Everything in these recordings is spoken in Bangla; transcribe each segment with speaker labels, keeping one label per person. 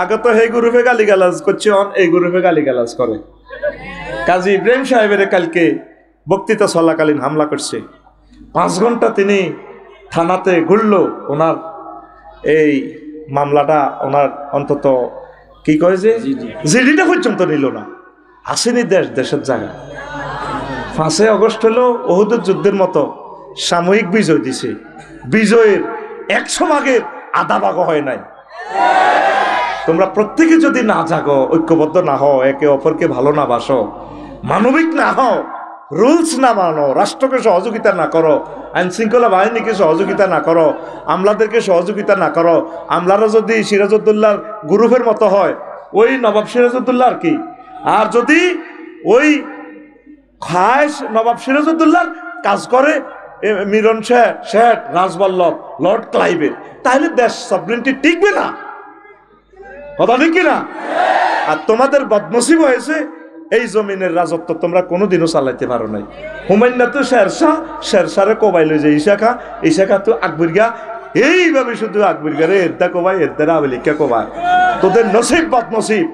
Speaker 1: আগে তো এই গ্রুপে গালিগালাজ করছে, এই গ্রুপে গালিগালাজ করে। কাজী ইব্রাহিম সাহেবের কালকে বক্তৃতা চলাকালীন হামলা করছে। 5 ঘন্টা তিনি থানাতে ঘুরলো। ওনার এই মামলাটা ওনার অন্তত কি কয় যে জিডিটা পর্যন্ত নিল না। আসেনি দেশের জায়গা। 5 আগস্ট হলো ওহুদের যুদ্ধের মতো সাময়িক বিজয় দিছে। বিজয়ের 100 ভাগের আধা ভাগও হয় নাই। তোমরা প্রত্যেকে যদি না জাগো, ঐক্যবদ্ধ না হও, একে অপরকে ভালো না বাসো, মানবিক না হও, রুলস না মানো, রাষ্ট্রকে সহযোগিতা না করো, আইন শৃঙ্খলা বাহিনীকে সহযোগিতা না করো, আমলাদেরকে সহযোগিতা না করো, আমলারা যদি সিরাজউদ্দৌলার গ্রুপের মতো হয়, ওই নবাব সিরাজউদ্দৌলা আর কি, আর যদি ওই খায়েশ নবাব সিরাজউদ্দৌলার কাজ করে মিরন শেঠ, রাজবল্লভ, লর্ড ক্লাইভের, তাহলে দেশ সভরেন্টি টিকবে না। কথা ঠিক কিনা? আর তোমাদের বদনসিব হয়েছে এই জমিনের রাজত্ব তোমরা কোনোদিনও চালাইতে পারো নাই। হুমায়ুন তো শেরশারে কোবাইল যে ইশাখা তো আকবরগা, এইভাবে শুধু আকবরগারে এদ্দা কোবাই, এদ্দারা আবেলিকা কোবায়। তোদের নসিব বদনসিব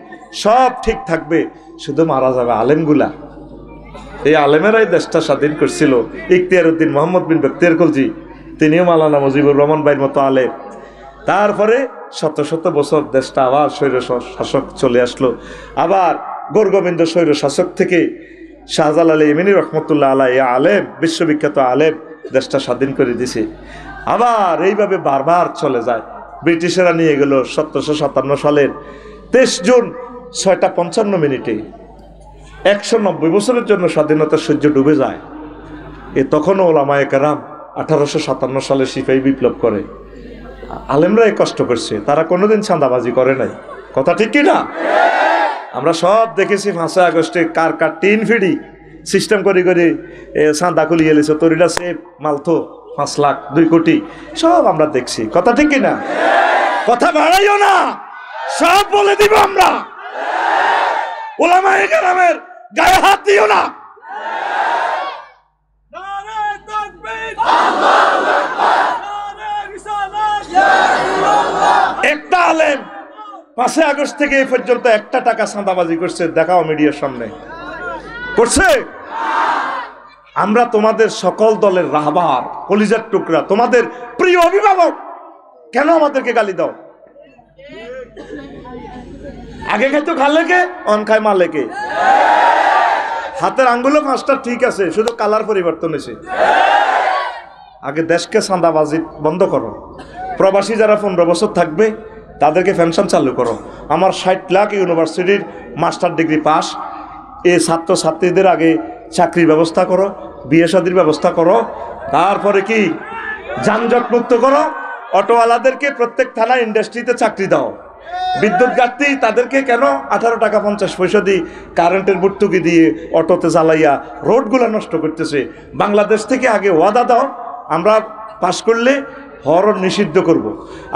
Speaker 1: সব ঠিক থাকবে, শুধু মারা যাবে আলেমগুলা। এই আলেমেরাই দেশটা স্বাধীন করছিল। ইখতিয়ার উদ্দিন মোহাম্মদ বিন বখতিয়ার খলজি, তিনিও মাওলানা মুজিবুর রহমান ভাইয়ের মতো আলেম। তারপরে শত শত বছর দেশটা আবার স্বৈর শাসক চলে আসলো। আবার গোরগোবিন্দ স্বৈর শাসক থেকে শাহজালাল ইমানি রহমতুল্লাহ আলাই আলেম, বিশ্ববিখ্যাত আলেম, দেশটা স্বাধীন করে দিছে। আবার এইভাবে বারবার চলে যায়। ব্রিটিশেরা নিয়ে গেল 1757 সালের 23 জুন 6:55 190 বছরের জন্য স্বাধীনতার সূর্য ডুবে যায়। তখনও ওলামায়ে কেরাম 1857 সালে সিপাহী বিপ্লব করে। আলেমরাই কষ্ট করছে, তারা কোনোদিন চাঁদাবাজি করে নাই। কথা ঠিক কি না? আমরা সব দেখেছি 5 আগস্টে কার কার টিন ফিডি সিস্টেম করে চাঁদা খুলি গেলেছে, তরিটা সে মালতো 5 লাখ 2 কোটি, সব আমরা দেখছি। কথা ঠিক কি না? কথা বাড়াইও না, সব বলে দিব আমরা। ওলামায়ে কেরামের গায়ে হাত দিও না। একটা আলেম 5 আগস্ট থেকে এই পর্যন্ত একটা টাকা চাঁদাবাজি করছে? দেখাও মিডিয়ার সামনে। করছে? আমরা তোমাদের সকল দলের রাহবার, কলিজার টুকরা, তোমাদের প্রিয় অভিভাবক, কেন আমাদেরকে গালি দাও? আগে খাইতো খালেকে, অন খায় মালেকে। হাতের আঙ্গুলে 5টা ঠিক আছে, শুধু কালার পরিবর্তন হয়েছে। আগে দেশকে চাঁদাবাজি বন্ধ করো। প্রবাসী যারা 15 বছর থাকবে তাদেরকে পেনশন চালু করো। আমার 60 লাখ ইউনিভার্সিটির মাস্টার ডিগ্রি পাস এই ছাত্রছাত্রীদের আগে চাকরির ব্যবস্থা করো, বিয়ে শাদীর ব্যবস্থা করো। তারপরে কি যানজট মুক্ত করো। অটোওয়ালাদেরকে প্রত্যেক থানা ইন্ডাস্ট্রিতে চাকরি দাও। বিদ্যুৎ ঘাটতি তাদেরকে কেন 18 টাকা 50 পয়সা দিই কারেন্টের ভর্তুকি দিয়ে অটোতে জ্বালাইয়া রোডগুলো নষ্ট করতেছে। বাংলাদেশ থেকে আগে ওয়াদা দাও, আমরা পাস করলে হরন নিষিদ্ধ করব,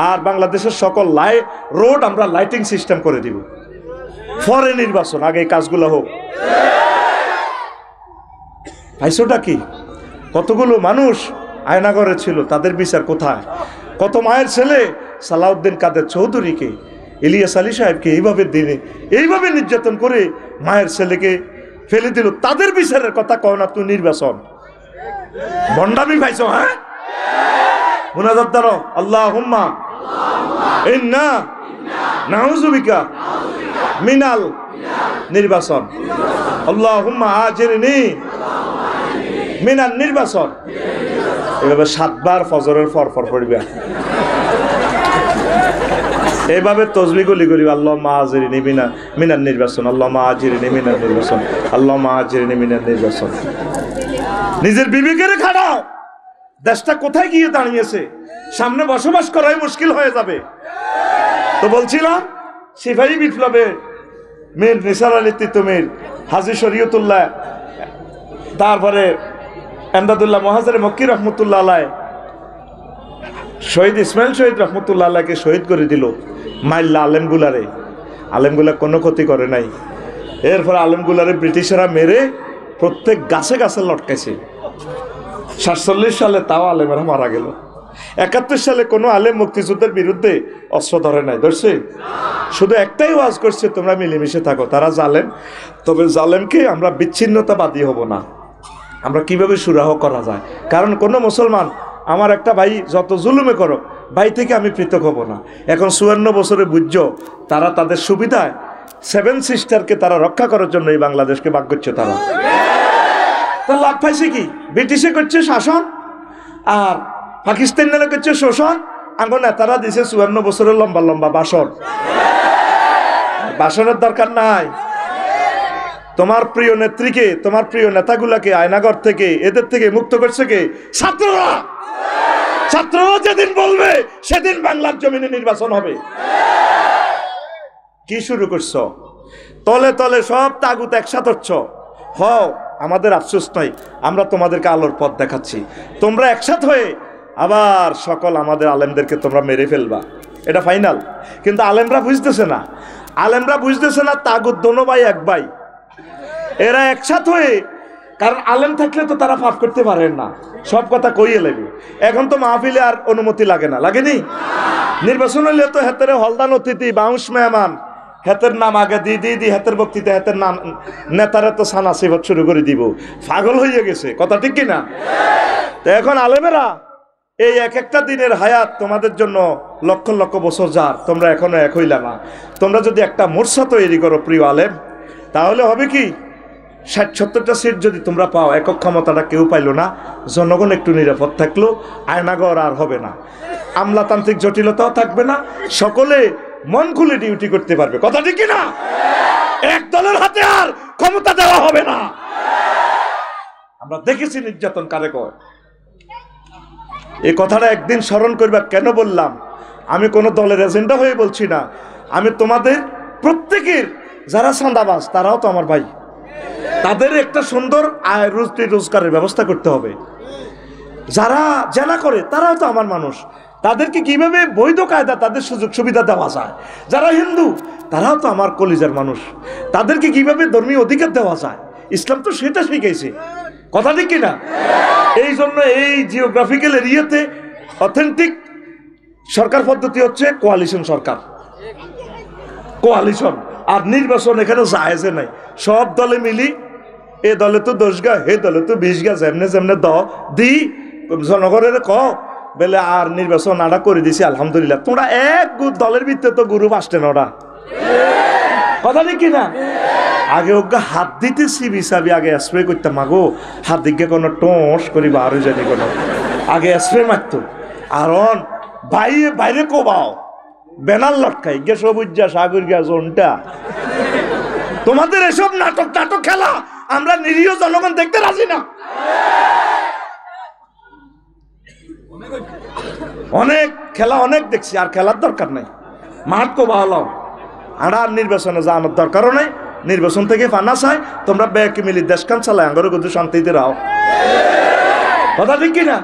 Speaker 1: আর বাংলাদেশের সকল রোড আমরা লাইটিং সিস্টেম করে দিব। পরে নির্বাচন, আগে এই কাজগুলো হোক। পাইছোটা কি? কতগুলো মানুষ আয়নাগরে ছিল, তাদের বিচার কোথায়? কত মায়ের ছেলে সালাউদ্দিন কাদের চৌধুরীকে, ইলিয়াস আলী সাহেবকে এইভাবে নির্যাতন করে মায়ের ছেলেকে ফেলে দিল, তাদের বিচারের কথা কয় না? তুই নির্বাচন ভণ্ডামি পাইছো? হ্যাঁ, মুনাজাত দাও, আল্লাহুম্মা ইন্না নাউযু বিকা মিনাল নির্বাচন, আল্লাহুম্মা আজিরনি মিনাল নির্বাচন। এভাবে 7 বার ফজরের পর পড়বে। এইভাবে তসবিহ গুলি করি, আল্লাহুম্মা আজিরনি মিনাল নির্বাচন, আল্লাহুম্মা আজিরনি মিনাল নির্বাচন, আল্লাহুম্মা আজিরনি মিনাল নির্বাচন। নিজের বিবেকের খাড়াও। দেশটা কোথায় গিয়ে দাঁড়িয়েছে? সামনে বসবাস করাই মুশকিল হয়ে যাবে। তো বলছিলাম সিপাহী বিপ্লবে মীর নিসার আলী তিতুমীর, হাজী শরীয়তুল্লাহ, তারপরে এমদাদুল্লাহ মুহাজির মক্কি রহমতুল্লাহ আলাইহি, শহীদ ইসমাইল শহীদ রহমতুল্লাহ আলাইহিকে শহীদ করে দিল। মাইল্লা আলেমগুলা কোনো ক্ষতি করে নাই। এরপর আলেমগুলারে ব্রিটিশরা মেরে প্রত্যেক গাছে গাছে লটকাইছে। 47 সালে তাও আলেমেরা মারা গেল। 71 সালে কোনো আলেম মুক্তিযুদ্ধের বিরুদ্ধে অস্ত্র ধরে নাই, ধরছে? শুধু একটাই ওয়াজ করছে, তোমরা মিলেমিশে থাকো। তারা জালেম, তবে জালেমকে আমরা বিচ্ছিন্নতাবাদী হব না। আমরা কিভাবে সুরাহ করা যায়, কারণ কোনো মুসলমান আমার একটা ভাই যত জুলুমে করো, ভাই থেকে আমি পৃথক হব না। এখন 54 বছরে বুঝছো তারা তাদের সুবিধায় 7 সিস্টারকে তারা রক্ষা করার জন্য এই বাংলাদেশকে ভাগ করছে। তারা লাভ পাইছে কি? ব্রিটিশে করছে শাসন, আর পাকিস্তান নেলে করছে শোষণ। আঙ্গো নেতারা দিছে 54 বছরের লম্বা লম্বা ভাষণ। ভাষণের দরকার নাই। তোমার প্রিয় নেত্রীকে, তোমার প্রিয় নেতাগুলাকে আয়নাগর থেকে, এদের থেকে মুক্ত করছে কে? ছাত্ররা। ছাত্ররা যেদিন বলবে সেদিন বাংলার জমিনে নির্বাচন হবে। কি শুরু করছো? তলে তলে সব তাগুত একসাথে হচ্ছ। হও, আমাদের আফসোস নাই, আমরা তোমাদেরকে আলোর পথ দেখাচ্ছি। তোমরা একসাথ হয়ে আবার সকল আমাদের আলেমদেরকে তোমরা মেরে ফেলবা, এটা ফাইনাল। কিন্তু আলেমরা বুঝতেছে না, আলেমরা বুঝতেছে না তাগুত দোনো ভাই এক ভাই, এরা একসাথ হয়ে। কারণ আলেম থাকলে তো তারা পাপ করতে পারেন না, সব কথা কইয়ে লাগবে। এখন তো মাহফিলে আর অনুমতি লাগে না, লাগেনি? নির্বাচন হইলে তো হেতের হলদান অতিথি, বাউন্স মেহমান, হেতের নাম আগে দি হেতের বক্তৃতা, হেতের নাম নেতারা তো সানা সেবত শুরু করে দিব। পাগল হয়ে গেছে, কথা ঠিক কিনা? তো এখন আলেমেরা এই এক একটা দিনের হায়াত তোমাদের জন্য লক্ষ লক্ষ বছর যার, তোমরা এখনো এক হইলা না। তোমরা যদি একটা মোর্চা তৈরি করো প্রিয় আলেম, তাহলে হবে কি? 60-70টা সিট যদি তোমরা পাও, একক ক্ষমতাটা কেউ পাইলো না, জনগণ একটু নিরাপদ থাকলো, আয়নাগর আর হবে না, আমলাতান্ত্রিক জটিলতাও থাকবে না, সকলে মন খুলে ডিউটি করতে পারবে, কথা ঠিক না? এক দলের হাতে আর ক্ষমতা দেওয়া হবে না। আমরা দেখেছি নির্যাতন কারে কয়। এই কথাটা একদিন স্মরণ করবা। কেন বললাম? আমি কোনো দলের এজেন্ডা হয়ে বলছি না, আমি তোমাদের প্রত্যেকের যারা চাঁদাবাজ তারাও তো আমার ভাই, তাদের একটা সুন্দর আয় রোজগারের ব্যবস্থা করতে হবে। যারা জেনা করে তারাও তো আমার মানুষ, তাদেরকে কিভাবে বৈধ কায়দা তাদের সুযোগ সুবিধা দেওয়া যায়। যারা হিন্দু তারাও তো আমার কলিজার মানুষ, তাদেরকে কিভাবে ধর্মীয় অধিকার দেওয়া যায়, ইসলাম তো সেটা শিখাইছে, কথা ঠিক কিনা? এই জন্য এই জিওগ্রাফিক্যাল এরিয়াতে অথেন্টিক সরকার পদ্ধতি হচ্ছে কোয়ালিশন সরকার, কোয়ালিশন। আর নির্বাচন এখানে জায়েজে নাই, সব দলে মিলি, এ দলে তো 10 গা, হে দলে তো 20 গা, যেমনে যেমনে দি জনগণের ক বেলে আর নির্বাচন আড়া করে দিছি আলহামদুলিল্লাহ। তোমরা এক দলের ভিতরে তো গুরু আসতেন ওরা, কথা ঠিক কিনা? আগে ওকে হাত দিতেছি বিচাবি, আগে স্প্রে করতাম, মাগো হাত দিকে কোনো টোস করিবা আরো জানি কোনো, আগে স্প্রে মারত। আর বাইরে বাইরে কোবাও ব্যানার লটকাই গে সবুজ যা সাগর গা জোনটা। তোমাদের এসব নাটক নাটক খেলা আমরা নিরীহ জনগণ দেখতে রাজি না। অনেক খেলা অনেক দেখছি, আর খেলার দরকার নাই। মাঠ কোবা হলো আর নির্বাচনে যাওয়ানোর দরকারও নাই। নির্বাচন থেকে ফানা চাই, তোমরা ব্যাকে মিলি দেশখান চালায় আঙ্গরে কিন্তু শান্তিতে রাও, কথা ঠিক কিনা?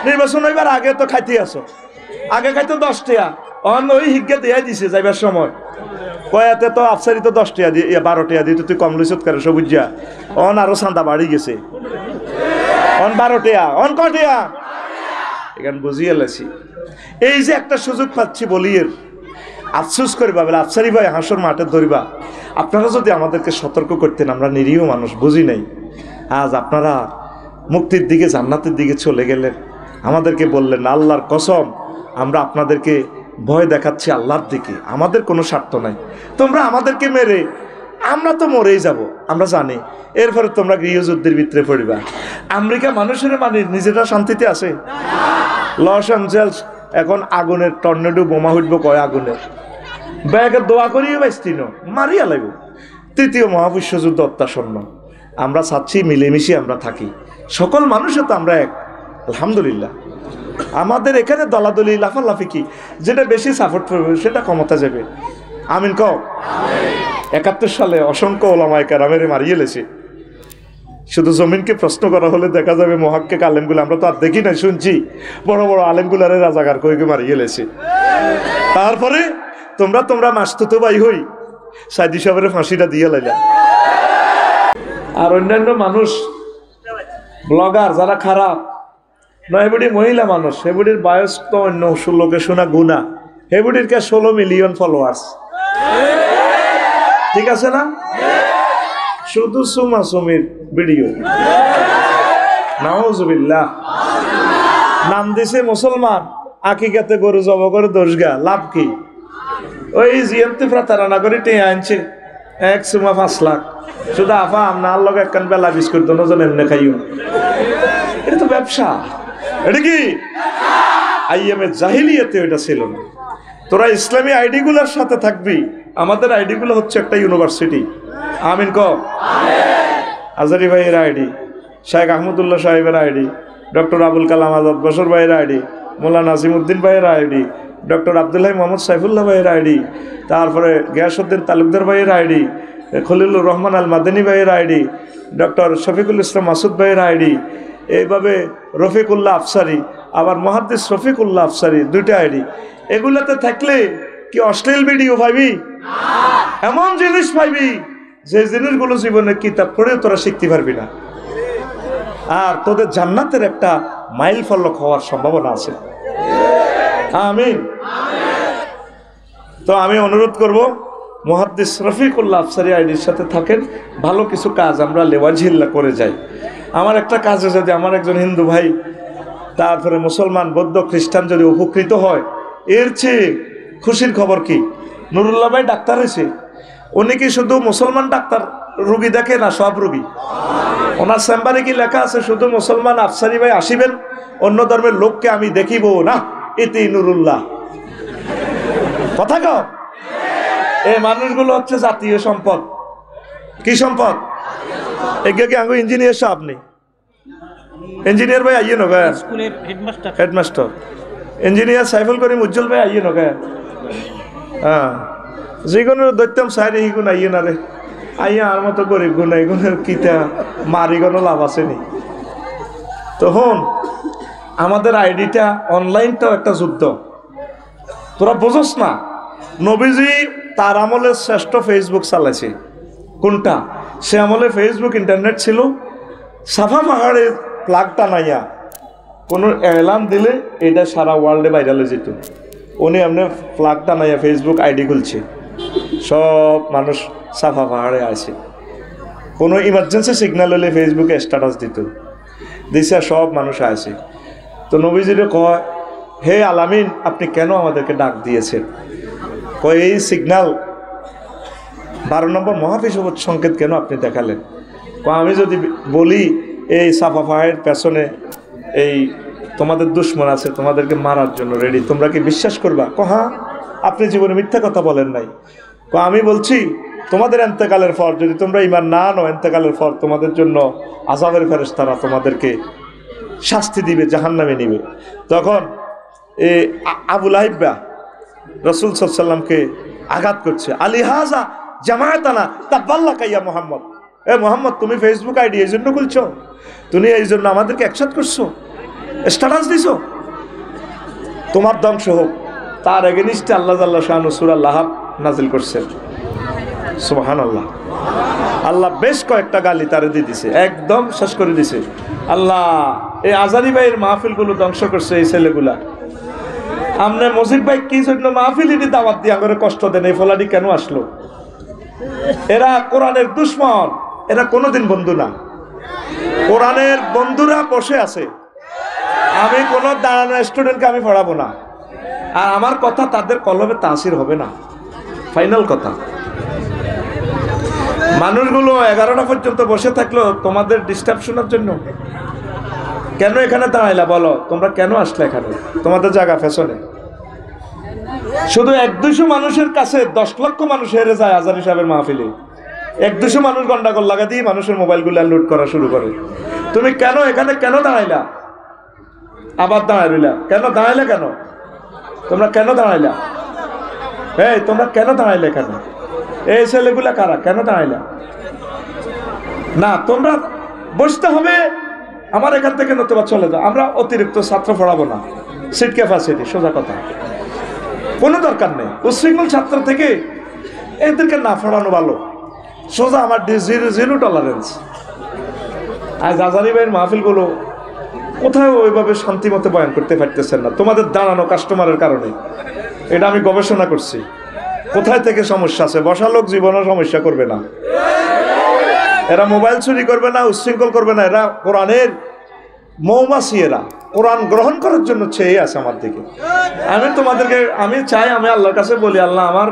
Speaker 1: নির্বাচন হইবার আগে তো খাইতে আসো, আগে খাইতো 10 টাকা, ওই হিজ্ঞা দিয়ে দিছে যাইবার সময় কয়াতে তো আফসারি তো 10 টাকা দিয়ে 12 টাকা দিয়ে তুই কম লইছত করে সবুজা, আরো চান্দা বাড়ি গেছে, 12 টাকা, ক টাকা এখানে বুঝিয়ে লেছি। এই যে একটা সুযোগ পাচ্ছি বলিয়ের আফসোস করিবা বলে আফসারি ভাই হাসর মাঠে ধরিবা। আপনারা যদি আমাদেরকে সতর্ক করতেন, আমরা নিরীহ মানুষ বুঝি নাই, আজ আপনারা মুক্তির দিকে জান্নাতের দিকে চলে গেলেন, আমাদেরকে বললেন আল্লাহর কসম আমরা আপনাদেরকে ভয় দেখাচ্ছি আল্লাহর দিকে, আমাদের কোনো স্বার্থ নাই, তোমরা আমাদেরকে মেরে আমরা তো মরেই যাব আমরা জানি, এরপরে তোমরা গৃহযুদ্ধের ভিতরে পড়িবা। আমেরিকা মানুষের মানে নিজেরা শান্তিতে আছে? লস অ্যাঞ্জেলস এখন আগুনের টর্নেডো বোমা উঠব, কয় আগুনের ব্যাগে দোয়া করিয়ে বাইস্তিন মারিয়া লাগবে। তৃতীয় মহাবিশ্বযুদ্ধ অত্যাসন্ন, আমরা চাচ্ছি মিলেমিশে আমরা থাকি, সকল মানুষে তো আমরা এক, আলহামদুলিল্লাহ। আমাদের এখানে দলাদলি লাফালাফি কি, যেটা বেশি সাপোর্ট করবে সেটা ক্ষমতা যাবে। আমিন কও। 71 সালে অসংখ্য ওলামায়ে কেরামের মারিয়ে লেছে। শুধু জমিনকে প্রশ্ন করা হলে দেখা যাবে মুহাক্কিক আলেমগুলো, আমরা তো আর দেখি না, শুনছি বড় বড় আলেমগুলারে রাজাকার কইকে মারিয়ে লেছে। তারপরে তোমরা মাসতুতো ভাই হই সাইদি সাহেবের ফাঁসিটা দিয়ে লাইলা। আর অন্যান্য মানুষ ব্লগার যারা খারাপ, না হেবুড়ি মহিলা মানুষ, হেবুড়ির বয়স তো অন্য লোকে শোনা গুণা, হেবুড়ির কে 16 মিলিয়ন ফলোয়ার্স, ঠিক আছে না? শুধু সুমাসুমির ভিডিও, নাউজুবিল্লাহ। নাম দিছে মুসলমান, আকিকাতে গরু জব করে দোষগা, লাভ কি? ওই জিএমতে প্রতারণা করে টেয়ে আনছে এক সুমা 5 লাখ, শুধু আফা আপনার লগে একখান বেলা বিস্কুট দোনোজন এমনি খাইও, এটা তো ব্যবসা। এটা কি আইএমএ জাহিলিয়াতে ওইটা ছিল না। তোরা ইসলামী আইডিগুলোর সাথে থাকবি। আমাদের আইডিগুলো হচ্ছে একটা ইউনিভার্সিটি। আমিন ক আজারি ভাইয়ের আইডি, শেখ আহমদুল্লাহ সাহেবের আইডি, ডক্টর আবুল কালাম আজাদ বশর ভাইয়ের আইডি, মোল্লা নাজিমুদ্দিন ভাইয়ের আইডি, ডক্টর আবদুল্লাহ মোহাম্মদ সাইফুল্লাহ ভাইয়ের আইডি, তারপরে গিয়াসউদ্দিন তালুকদার ভাইয়ের আইডি, খলিলুর রহমান আল মাদানী ভাইয়ের আইডি, ডক্টর শফিকুল ইসলাম মাসুদ ভাইয়ের আইডি, এইভাবে রফিকুল্লাহ আফসারি, আবার মুহাদ্দিস রফিকুল্লাহ আফসারি, 2টা আইডি। এগুলাতে থাকলে কি অশ্লীল ভিডিও পাইবি? এমন জিনিস পাইবি যে জিনিসগুলো জীবনে কিতাব পড়ে তোরা শিখতে পারবি না, আর তোদের জান্নাতের একটা মাইল ফলক হওয়ার সম্ভাবনা আছে। আমিন। তো আমি অনুরোধ করব মুহাদ্দিস রফিকুল্লাহ আফসারি আইডির সাথে থাকেন, ভালো কিছু কাজ আমরা লেওয়াজিল্লা করে যাই। আমার একটা কাজে যদি আমার একজন হিন্দু ভাই, তারপরে মুসলমান, বৌদ্ধ, খ্রিস্টান যদি উপকৃত হয়, এর চেয়ে খুশির খবর কি? নুরুল্লাহ ভাই ডাক্তার হয়েছে, উনি কি শুধু মুসলমান ডাক্তার রুগী দেখে না, সব রুগী? ওনার চেম্বারে কি লেখা আছে শুধু মুসলমান আফসারি ভাই আসিবেন, অন্য ধর্মের লোককে আমি দেখিব না, এতে নুরুল্লাহ। কথা কও। এই মানুষগুলো হচ্ছে জাতীয় সম্পদ। কি সম্পদ? একে কি আঙ্গু ইঞ্জিনিয়ার সাহেব নেই? ইঞ্জিনিয়ার ভাই আইয়ে নগে, হেডমাস্টার ইঞ্জিনিয়ার সাইফুল করিম উজ্জ্বল ভাই আইয়ে নগে, হ্যাঁ, যেগুলো দৈত্যম সাইরে হিগুন আইয়ে না রে, আইয়া আর মতো গরিব গুণ এগুনের কিতা মারি কোনো লাভ আছে নি। তখন আমাদের আইডিটা অনলাইনটাও একটা যুদ্ধ, তোরা বুঝোস না। নবীজি তার আমলে শ্রেষ্ঠ ফেসবুক চালাইছে কোনটা? সে আমলে ফেসবুক ইন্টারনেট ছিল, সাফা পাহাড়ে প্লাগ টানাইয়া কোনো এলান দিলে এটা সারা ওয়ার্ল্ডে ভাইরাল হয়ে যেত। উনি এমনি প্লাগ টানাইয়া ফেসবুক আইডি খুলছে, সব মানুষ সাফা পাহাড়ে আছে। কোনো ইমার্জেন্সি সিগন্যাল হলে ফেসবুকে স্ট্যাটাস দিত, দিশা সব মানুষ আছে। তো নবীজিরে কয়, হে আলামিন, আপনি কেন আমাদেরকে ডাক দিয়েছেন? কয়, এই সিগন্যাল 12 নম্বর মহাফিজ সংকেত কেন আপনি দেখালেন? আমি যদি বলি এই সাফা পাহাড়ের পেছনে এই তোমাদের দুশ্মন আছে, তোমাদেরকে মারার জন্য রেডি, তোমরা কি বিশ্বাস করবা? হ্যাঁ, আপনি জীবনে মিথ্যা কথা বলেন নাই। আমি বলছি তোমাদের এন্তেকালের পর যদি তোমরা ঈমান না আনো, এন্তেকালের পর তোমাদের জন্য আযাবের ফেরেশতারা তোমাদেরকে শাস্তি দিবে, জাহান্নামে নিবে। তখন এই আবু লাহিব্বা রাসূল সাল্লাল্লাহু আলাইহি ওয়াসাল্লামকে আঘাত করছে, আলী হাজা জামায়াতানা তাবাল্লাকা ইয়া মুহাম্মদ, এ মুহাম্মদ, তুমি ফেসবুক আইডি এই জন্য খুলছো, তুমি এই জন্য আমাদেরকে একসাথ করছো, স্ট্যাটাস দিছো, তোমার ধ্বংস হোক। তার এগেনিস্টে আল্লাহ জাল্লা শাআনু সূরা লাহাব নাজিল করছেন। সুবহানাল্লাহ। আল্লাহ বেশ কয়েকটা গালি তারে দিয়ে দিছে, একদম শেষ করে দিছে। আল্লাহ এই আজারি ভাইয়ের মাহফিলগুলো ধ্বংস করছে এই ছেলেগুলা। আমনে মজিদ ভাই কি জন্য মাহফিলেরই দাওয়াত দিয়ে আমাদের কষ্ট দেন? এই ফলাডি কেন আসলো? এরা কোরআনের দুশ্মন, এরা কোনোদিন বন্ধু না। কোরআনের বন্ধুরা বসে আছে। আমি কোনো দাঁড়ানো স্টুডেন্টকে আমি পড়াবো না, আর আমার কথা তাদের কলমে তাসির হবে না, ফাইনাল কথা। মানুষগুলো 11টা পর্যন্ত বসে থাকলো তোমাদের ডিস্টার্ব শোনার জন্য। কেন এখানে দাঁড়াইলা বলো? তোমরা কেন আসলে এখানে? তোমাদের জায়গা ফ্যাশনে। শুধু 1-200 মানুষের কাছে 10 লক্ষ মানুষ হেরে যায় আজারি সাহেবের মাহফিলে। 1-200 মানুষ গন্ডাগোল লাগা দিয়ে মানুষের মোবাইলগুলো লুট করা শুরু করে। তুমি কেন এখানে কেন দাঁড়াইলা? আবার দাঁড়াইলা কেন? দাঁড়াইলা কেন? তোমরা কেন দাঁড়াইলা? এই তোমরা কেন দাঁড়াইলে এখানে? এই ছেলেগুলা কারা? কেন দাঁড়াইলা? না, তোমরা বসতে হবে। আমার এখান থেকে নতুবা চলে যাও, আমরা অতিরিক্ত ছাত্র পড়াবো না, সিট ক্যাপাসিটি, সোজা কথা। কোনো দরকার নেই উচ্ছৃঙ্খল ছাত্র থেকে এদেরকে না পড়ানো ভালো, সোজা। আমার জিরো টলারেন্স। আজ আজারি ভাইয়ের মাহফিলগুলো কোথাও ওইভাবে শান্তি মতো বয়ান করতে পারতেছেন না, তোমাদের দাঁড়ানো কাস্টমারের কারণে। এটা আমি গবেষণা করছি, কোথায় থেকে সমস্যা আছে। বসা লোক জীবনও সমস্যা করবে না, এরা মোবাইল চুরি করবে না, উচ্ছৃঙ্খল করবে না, এরা কোরআনের মৌমাছি, এরা কোরআন গ্রহণ করার জন্য চেয়ে আছে আমার দিকে। আমি চাই, আমি আল্লাহর কাছে বলি, আল্লাহ আমার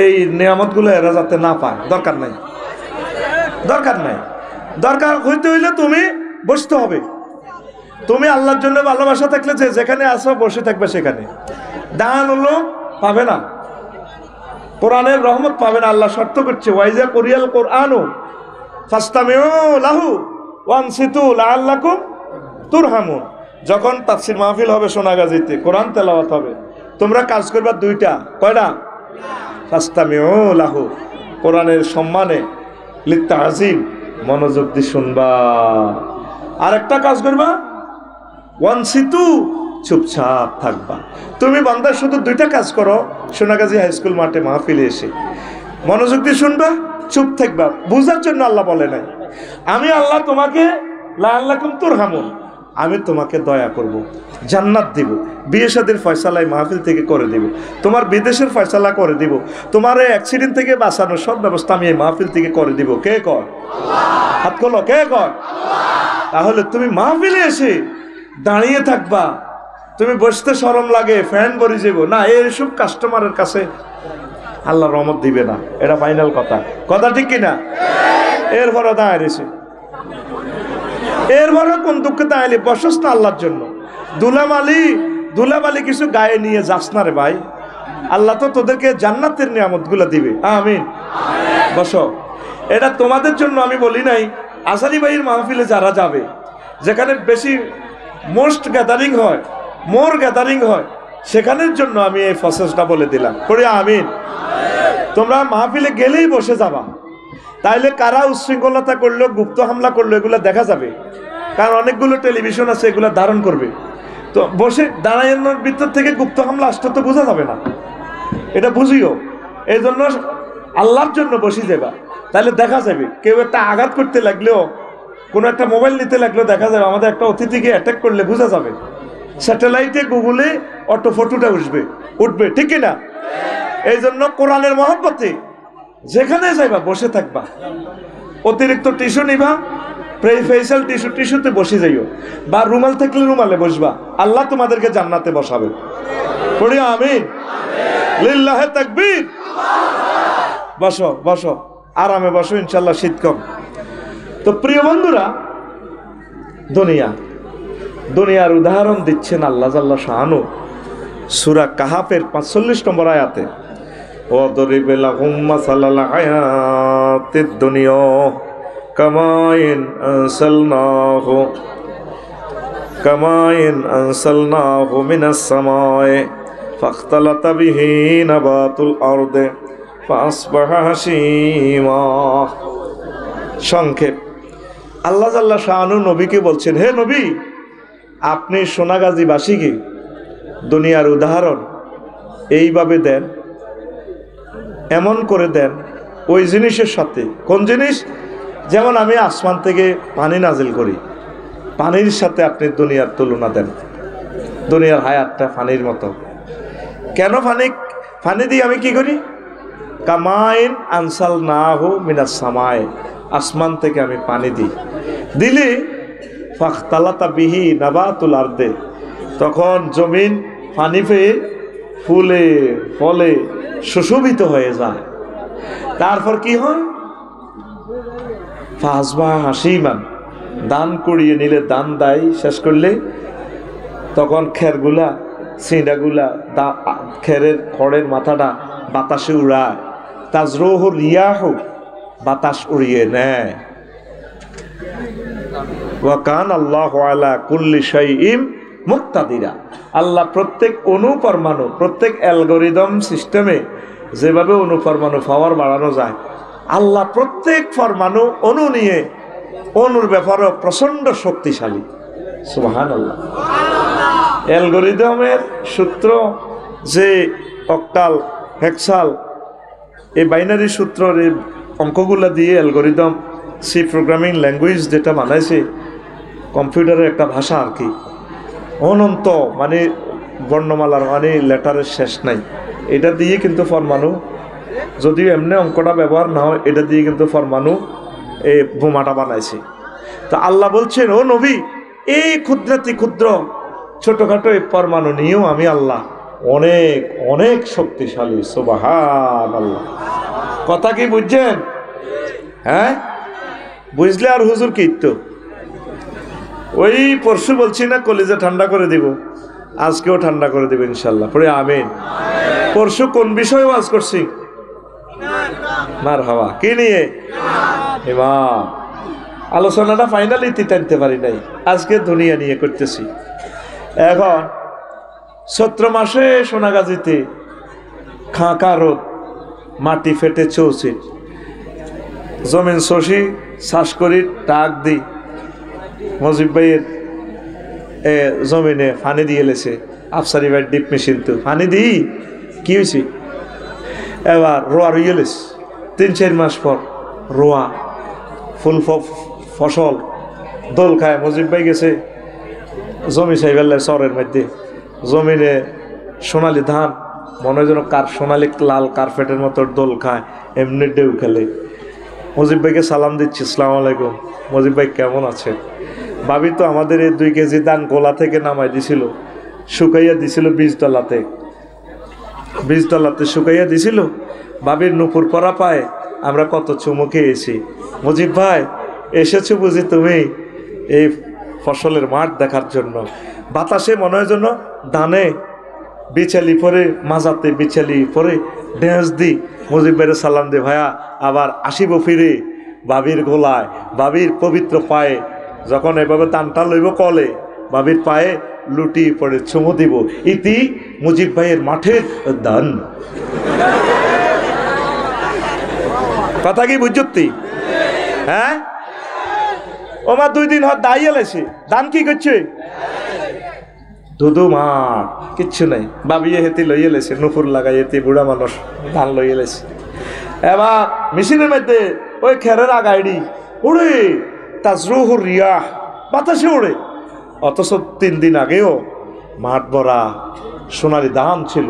Speaker 1: এই নিয়ামতগুলো এরা যাতে না পায়। দরকার নাই, দরকার হইতে হইলে তুমি বসতে হবে। তুমি আল্লাহর জন্য ভালোবাসা থাকলে যে যেখানে আসো বসে থাকবে সেখানে, দান হলো পাবে না, কোরআনের রহমত পাবে না। আল্লাহ শর্ত করছে, ওয়াইজা কোরিয়াল কোরআনু ফাস্তামিউ লাহু ওয়ানসিতু লাআল্লাকুম তুরহামুন। যখন তাফসীর মাহফিল হবে সোনাগাজীতে, কোরআন তেলাওয়াত হবে, তোমরা কাজ করবা দুইটা। কয়টা? ফাস্তামিউ লাহু, কোরআনের সম্মানে, লিত্তাযীম, মনোযোগ দিয়ে শুনবা। আর একটা কাজ করবা, ওয়ানসিতু, চুপচাপ থাকবা। তুমি বান্দা শুধু দুইটা কাজ করো, সোনাগাজী হাই স্কুল মাঠে মাহফিলে এসে মনোযোগ দিয়ে শুনবা, চুপ থাকবা। বুঝার জন্য আল্লাহ বলে নাই, আমি আল্লাহ তোমাকে লাআল্লাকুম তুরহামুন, আমি তোমাকে দয়া করব, জান্নাত দিব, বিয়ে শাদীর ফয়সালা মাহফিল থেকে করে দিব, তোমার বিদেশের ফয়সালা করে দিব, তোমার এই অ্যাক্সিডেন্ট থেকে বাঁচানোর সব ব্যবস্থা আমি এই মাহফিল থেকে করে দিব। কে কর? হাত খোলো, কে কর? তাহলে তুমি মাহফিলে এসে দাঁড়িয়ে থাকবা, তুমি বসতে শরম লাগে, ফ্যান ভরে যাব না, এইসব কাস্টমারের কাছে আল্লাহ রহমত দিবে না। এটা ফাইনাল কথা, কথা ঠিক কিনা? এরপরে দাঁড়িয়ে রয়েছে, এরপরে কোন দুঃখে দাঁড়ালি? বসস না আল্লাহর জন্য। দুলাবালি কিছু গায়ে নিয়ে যাস না রে ভাই, আল্লাহ তো তোদেরকে জান্নাতের নিয়ামত গুলা দিবে। আমিন। বসো, এটা তোমাদের জন্য আমি বলি নাই। আসারি ভাইয়ের মাহফিলে যারা যাবে, যেখানে বেশি মোস্ট গ্যাদারিং হয়, মোর গ্যাদারিং হয়, সেখানের জন্য আমি এই প্রসেসটা বলে দিলাম। পড়ে আমিন। তোমরা মাহফিলে গেলেই বসে যাবা, তাইলে কারা উচ্ছৃঙ্খলতা করলো, গুপ্ত হামলা করলো, এগুলো দেখা যাবে। কারণ অনেকগুলো টেলিভিশন আছে, এগুলো ধারণ করবে। তো বসে দাঁড়ানোর ভিতর থেকে গুপ্ত হামলা আসতে তো বোঝা যাবে না, এটা বুঝিও। এই জন্য আল্লাহর জন্য বসে যাবা, তাহলে দেখা যাবে। কেউ একটা আঘাত করতে লাগলেও, কোনো একটা মোবাইল নিতে লাগলেও দেখা যাবে। আমাদের একটা অতিথিকে অ্যাটাক করলে বোঝা যাবে, স্যাটেলাইটে গুগলে অটো ফটোটা উঠবে, ঠিক কিনা? এই জন্য কোরআনের মহব্বতে যেখানে যাইবা বসে থাকবা। অতিরিক্ত টিস্যু নিবা, ফেসিয়াল টিস্যুতে বসে যাইও, বা রুমাল থাকলে রুমালে বসবা। আল্লাহ তোমাদেরকে জান্নাতে বসাবে। পড়ি আমিন। লিল্লাহে তাকবীর। বসো বসো, আরামে বসো, ইনশাল্লাহ শীত কম। তো প্রিয় বন্ধুরা, দুনিয়ার উদাহরণ দিচ্ছেন আল্লাহ জাল্লা শাআনু সূরা কাহাফের 45 নম্বর আয়াতে। وَضْرِبْ لَهُم مَّثَلَ الْحَيَاةِ الدُّنْيَا كَمَاءٍ أَنزَلْنَاهُ مِنَ السَّمَاءِ فَاخْتَلَطَ بِهِ نَبَاتُ الْأَرْضِ فَأَصْبَحَ هَشِيمًا। সংক্ষেপ, আল্লাহ জাল্লা শাআনু নবীকে বলছেন, হে নবী, আপনি সোনাগাজীবাসীকে দুনিয়ার উদাহরণ এইভাবে দেন, এমন করে দেন ওই জিনিসের সাথে। কোন জিনিস? যেমন আমি আসমান থেকে পানি নাজিল করি, পানির সাথে আপনি দুনিয়ার তুলনা দেন। দুনিয়ার হায়াতটা পানির মতো। কেন পানি দিয়ে আমি কি করি? কামাইন আনসালনাহু মিনাস সামায়ে, আসমান থেকে আমি পানি দিলে ফাখতালাতা বিহি নাবাতুল আরদে, তখন জমিন পানি পেয়ে ফুলে ফলে সুশোভিত হয়ে যায়। তারপর কি হয়? ফাসবাহ হাসিমান, দান করিয়ে নিলে, দান দেয় শেষ করলে তখন খেরগুলা, সিঁড়াগুলা, খেরের খড়ের মাথাটা বাতাসে উড়ায়। তাজরুহ রিয়াহ, বাতাস উড়িয়ে নেয়। ওয়া কান আল্লাহু আলা কুল্লি শাইইন মুক্তাদিরা, আল্লাহ প্রত্যেক অনুপরমাণু, প্রত্যেক অ্যালগোরিদম সিস্টেমে যেভাবে অনুপরমাণু পাওয়ার বাড়ানো যায়, আল্লাহ প্রত্যেক পরমাণু অণু নিয়ে অণুর ব্যাপারেও প্রচণ্ড শক্তিশালী। সুবহানাল্লাহ। অ্যালগোরিদমের সূত্র যে অক্টাল, হেক্সাল, এই বাইনারি সূত্রের এই অঙ্কগুলো দিয়ে অ্যালগোরিদম, সি প্রোগ্রামিং ল্যাঙ্গুয়েজ যেটা বানাইছে, কম্পিউটারের একটা ভাষা আর কি, অনন্ত, মানে বর্ণমালার মানে লেটারের শেষ নাই। এটা দিয়ে কিন্তু পরমাণু, যদিও এমনি অঙ্কটা ব্যবহার না হয়, এটা দিয়ে কিন্তু পরমাণু এই বোমাটা বানাইছে। তা আল্লাহ বলছেন, ও নবী, এই ক্ষুদ্রাতি ক্ষুদ্র ছোটখাটো এই পরমাণু নিয়েও আমি আল্লাহ অনেক অনেক শক্তিশালী। সুবহানাল্লাহ। কথা কি বুঝছেন? হ্যাঁ, বুঝলে আর হুজুর কি তো ওই পরশু বলছি না কলিজা ঠান্ডা করে দিব, আজকেও ঠান্ডা করে দেবে ইনশাল্লাহ, পরে আমিন। পরশু কোন বিষয়ে ওয়াজ করছি? মারহাবা। কি নিয়ে? ইমান। আলোচনাটা ফাইনালি টানতে পারি নাই, আজকে দুনিয়া নিয়ে করতেছি। এখন চৈত্র মাসে সোনাগাজীতে খাঁকা রোদ, মাটি ফেটে চৌছে, জমিন শশী শ্বাস করি টাক দিই, মজিব ভাইয়ের জমিনে পানি দিয়ে এলেছে, আফসারি ভাই ডিপ মেশিন তো পানি দিই, কি হয়েছে? এবার রোয়া রুইয়ে লেছে, 3-4 মাস পর রোয়া ফুল ফসল দোল খায়। মজিব ভাই গেছে জমি চাই ফেললে চরের মধ্যে, জমিনে সোনালি ধান, মনে হয় যেন কার সোনালি লাল কার্পেটের মতো দোল খায়, এমনি ঢেউ খেলে। মজিব ভাইকে সালাম দিচ্ছি, আসসালামু আলাইকুম। মজিব ভাই কেমন আছেন? ভাবি তো আমাদের এই 2 কেজি ধান গোলা থেকে নামাই দিছিল, শুকাইয়া দিছিল বীজতলাতে শুকাইয়া দিছিল। ভাবির নুপুর পরা পায় আমরা কত চুমু খেয়েছি। মজিব ভাই এসেছো বুঝি তুমি এই ফসলের মাঠ দেখার জন্য? বাতাসে মনে হয় যেন ধানে বিছালি পরে, মাজাতে বিছালি পরে ড্যান্স দি। মজিব ভাইয়ের সালাম দে, ভাইয়া আবার আসিব ফিরে ভাবির গোলায়, ভাবির পবিত্র পায়ে। যখন এভাবে টানটা লইব কলে, ভাবির পায়ে লুটি পড়ে চুমু দিব। ইতি মুজিব ভাইয়ের মাঠের দান। কথা কি বুঝতি? হ্যাঁ, ওমা 2 দিন হওয়ার দাঁড়িয়ে এলেছে, দান কি করছে? দুধু মাঠ, কিচ্ছু নাই। বাবিয়ে হেতি লইয়ে লেছে, নুপুর লাগাই হেতি বুড়া মানুষ ধান লইয়ে লেছে। এবার মেশিনের মধ্যে ওই খেরের আগাইডি উড়ে, তাজরুহুর রিয়াহ, বাতাসে উড়ে। অথচ 3 দিন আগেও মাঠ ভরা সোনালি ধান ছিল,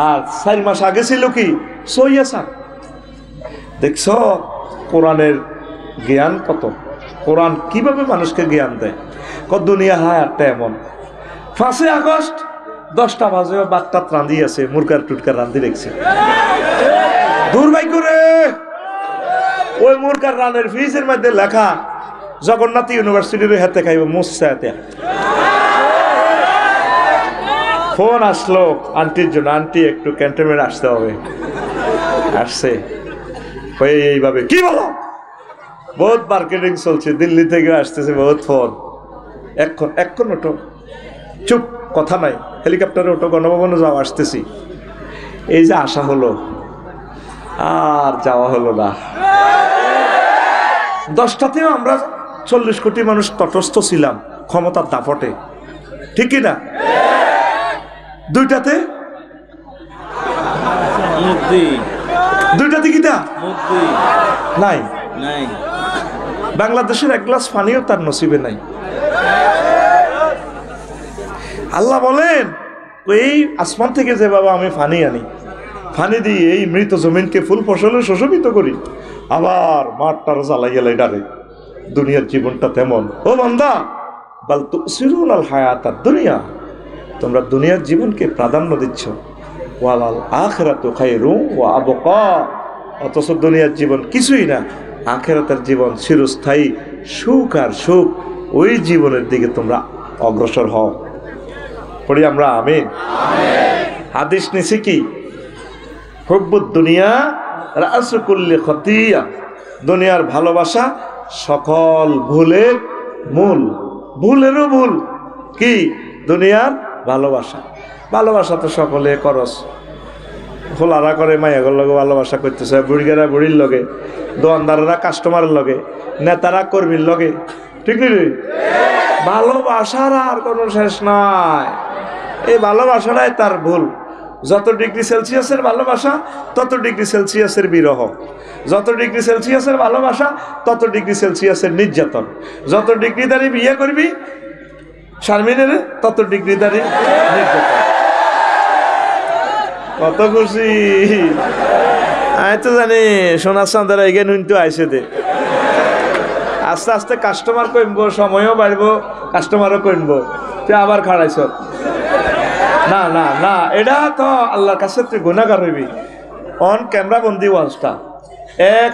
Speaker 1: আর 4 মাস আগে ছিল কি সইয়াছা। দেখছ কোরআনের জ্ঞান কত, কোরআন কিভাবে মানুষকে জ্ঞান দেয়। কত দুনিয়া হায় আটটা এমন। 5 আগস্ট 10টা বাজে বাচ্চা রান্ধি আছে, মুরগার টুটকার রান্ধি দেখছে। দুর্ভাগ্য রে, ওই মুরগার রানের ফ্রিজের মধ্যে লেখা জগন্নাথ ইউনিভার্সিটির হাতে খাইব মুসা হাতে। ফোন আসলো আন্টির জন্য, আন্টি একটু ক্যান্টনমেন্ট আসতে হবে। আসছে হয়ে এইভাবে, কি বলো? বহুত মার্কেটিং চলছে, দিল্লি থেকে আসতেছে বহুত ফোন। এখন ওটো, চুপ, কথা নাই। হেলিকপ্টারে ওটো, গণভবনে যাওয়া, আসতেছি। এই যে আসা হলো আর যাওয়া হলো না। 10টাতেও আমরা 40 কোটি মানুষ তটস্থ ছিলাম ক্ষমতার দাপটে, ঠিক কিনা? 2টাতে কিটা নাই, বাংলাদেশের 1 গ্লাস পানিও তার নসিবে নাই। আল্লাহ বলেন, এই আসমান থেকে যে বাবা আমি পানি আনি, পানি দিয়ে এই মৃত জমিনকে ফুল ফসলে সুশোভিত করি, আবার মাঠটার জ্বালাইয়া ডারে। দুনিয়ার জীবনটা তেমন। ও বান্দা, বাল তুসিরুনাল হায়াতাদ দুনিয়া, তোমরা দুনিয়ার জীবনকে প্রাধান্য দিচ্ছ। ওয়ালাল আখিরাতু খায়রুম ওয়া আবকা, অথচ দুনিয়ার জীবন কিছুই না, আখিরাতের জীবন চিরস্থায়ী সুখ আর সুখ। ওই জীবনের দিকে তোমরা অগ্রসর হও। পড়ি আমরা আমিন। হাদিস নিছি কি? হুব্বুদ দুনিয়া রাসু কুল্লি খতিয়া, দুনিয়ার ভালোবাসা সকল ভুলের মূল। ভুলেরও ভুল কি? দুনিয়ার ভালোবাসা। ভালোবাসা তো সকলে করস, খোলারা করে, মাইয়াগর লগে ভালোবাসা করতেছে, বুড়িগারা বুড়ির লগে, দোকানদারেরা কাস্টমারের লগে, নেতারা কর্মীর লগে, ঠিক নেই? ভালোবাসার আর কোনো শেষ নাই। এই ভালোবাসাটাই তার ভুল। যত ডিগ্রি সেলসিয়াসের ভালোবাসা তত ডিগ্রি সেলসিয়াসের বিরহ, যত ডিগ্রি সেলসিয়াসের ভালোবাসা তত ডিগ্রি সেলসিয়াসের নির্যাতন। যত ডিগ্রি দাঁড়ি বিয়ে করবি শারমিনের তত ডিগ্রি দাঁড়ি নির্যাতন। কত খুশি আমি তো জানি সোনার চাঁদারা এগিয়ে নুন তো আইসে দে। আস্তে আস্তে কাস্টমার কমবো, সময়ও বাড়বো, কাস্টমারও কমবো, তুই আবার খাড়াইছ। না না না, এটা তো আল্লাহর কাছে তুই গুনাহগার হইবি। অন ক্যামেরা বন্দি ওয়াজটা